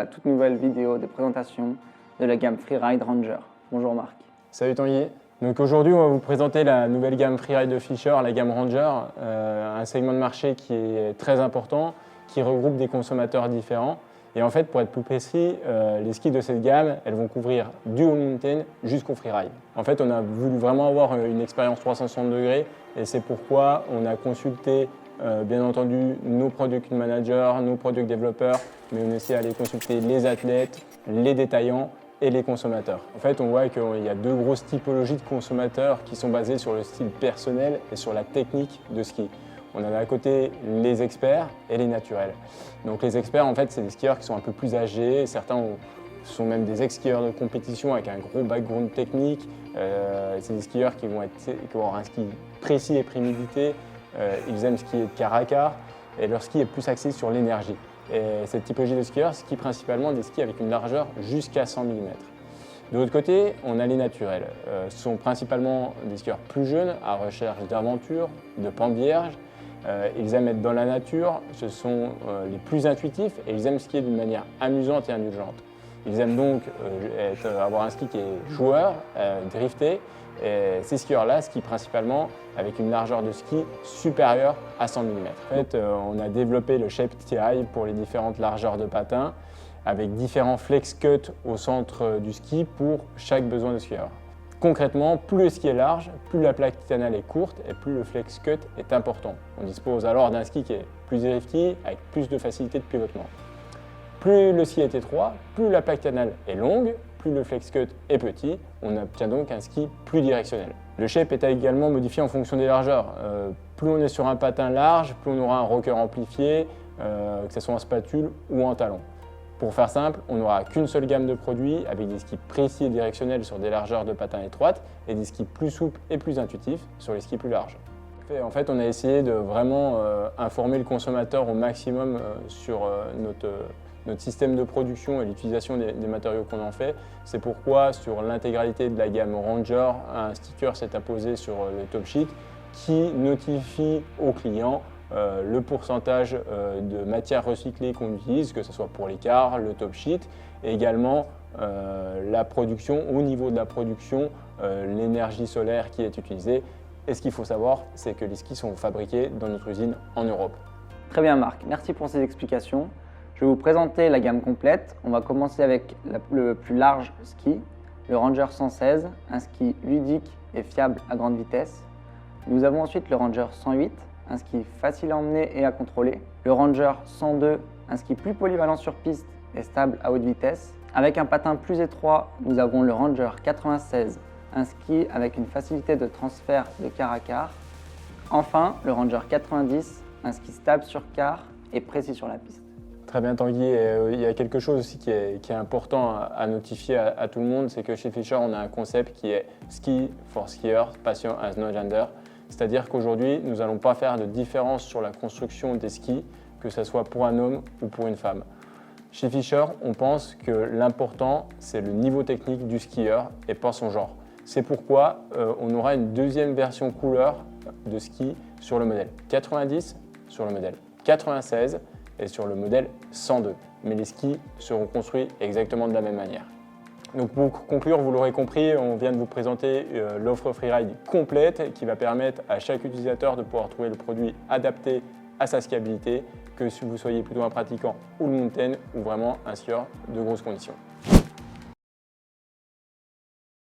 toute nouvelle vidéo de présentation de la gamme Freeride Ranger. Bonjour Marc. Salut Tanguy. Donc aujourd'hui, on va vous présenter la nouvelle gamme Freeride de Fischer, la gamme Ranger, un segment de marché qui est très important, qui regroupe des consommateurs différents. Et en fait, pour être plus précis, les skis de cette gamme, elles vont couvrir du all mountain jusqu'au freeride. En fait, on a voulu vraiment avoir une expérience 360 degrés et c'est pourquoi on a consulté bien entendu nos product managers, nos product développeurs, mais on a aussi allé consulter les athlètes, les détaillants et les consommateurs. En fait, on voit qu'il y a deux grosses typologies de consommateurs qui sont basées sur le style personnel et sur la technique de ski. On a d'un côté les experts et les naturels. Donc les experts, en fait, c'est des skieurs qui sont un peu plus âgés. Certains sont même des ex-skieurs de compétition avec un gros background technique. C'est des skieurs qui vont avoir un ski précis et prémédité. Ils aiment skier de car à car et leur ski est plus axé sur l'énergie. Et cette typologie de skieurs skient principalement des skis avec une largeur jusqu'à 100 mm. De l'autre côté, on a les naturels. Ce sont principalement des skieurs plus jeunes, à recherche d'aventure, de pentes vierges. Ils aiment être dans la nature, ce sont les plus intuitifs et ils aiment skier d'une manière amusante et indulgente. Ils aiment donc avoir un ski qui est joueur, drifté. Et ces skieurs-là skient principalement avec une largeur de ski supérieure à 100 mm. En fait, on a développé le Shape TI pour les différentes largeurs de patins avec différents flex cuts au centre du ski pour chaque besoin de skieur. Concrètement, plus le ski est large, plus la plaque titanale est courte et plus le flex cut est important. On dispose alors d'un ski qui est plus drifty avec plus de facilité de pivotement. Plus le ski est étroit, plus la plaque titanale est longue, plus le flex cut est petit, on obtient donc un ski plus directionnel. Le shape est également modifié en fonction des largeurs. Plus on est sur un patin large, plus on aura un rocker amplifié, que ce soit en spatule ou en talon. Pour faire simple, on n'aura qu'une seule gamme de produits avec des skis précis et directionnels sur des largeurs de patins étroites et des skis plus souples et plus intuitifs sur les skis plus larges. En fait, on a essayé de vraiment informer le consommateur au maximum sur notre système de production et l'utilisation des matériaux qu'on en fait. C'est pourquoi sur l'intégralité de la gamme Ranger, un sticker s'est apposé sur le top sheet qui notifie au client le pourcentage de matière recyclée qu'on utilise, que ce soit pour l'écart, le top sheet, et également la production, au niveau de la production, l'énergie solaire qui est utilisée. Et ce qu'il faut savoir, c'est que les skis sont fabriqués dans notre usine en Europe. Très bien Marc, merci pour ces explications. Je vais vous présenter la gamme complète. On va commencer avec le plus large ski, le Ranger 116, un ski ludique et fiable à grande vitesse. Nous avons ensuite le Ranger 108, un ski facile à emmener et à contrôler. Le Ranger 102, un ski plus polyvalent sur piste et stable à haute vitesse. Avec un patin plus étroit, nous avons le Ranger 96, un ski avec une facilité de transfert de car à car. Enfin, le Ranger 90, un ski stable sur car et précis sur la piste. Très bien Tanguy, il y a quelque chose aussi qui est important à notifier à tout le monde, c'est que chez Fischer, on a un concept qui est Ski for Skiers, Passion has no gender. C'est-à-dire qu'aujourd'hui, nous n'allons pas faire de différence sur la construction des skis, que ce soit pour un homme ou pour une femme. Chez Fischer, on pense que l'important, c'est le niveau technique du skieur et pas son genre. C'est pourquoi on aura une deuxième version couleur de ski sur le modèle 90, sur le modèle 96 et sur le modèle 102. Mais les skis seront construits exactement de la même manière. Donc pour conclure, vous l'aurez compris, on vient de vous présenter l'offre Freeride complète qui va permettre à chaque utilisateur de pouvoir trouver le produit adapté à sa skiabilité, que si vous soyez plutôt un pratiquant ou le mountain ou vraiment un skieur de grosses conditions.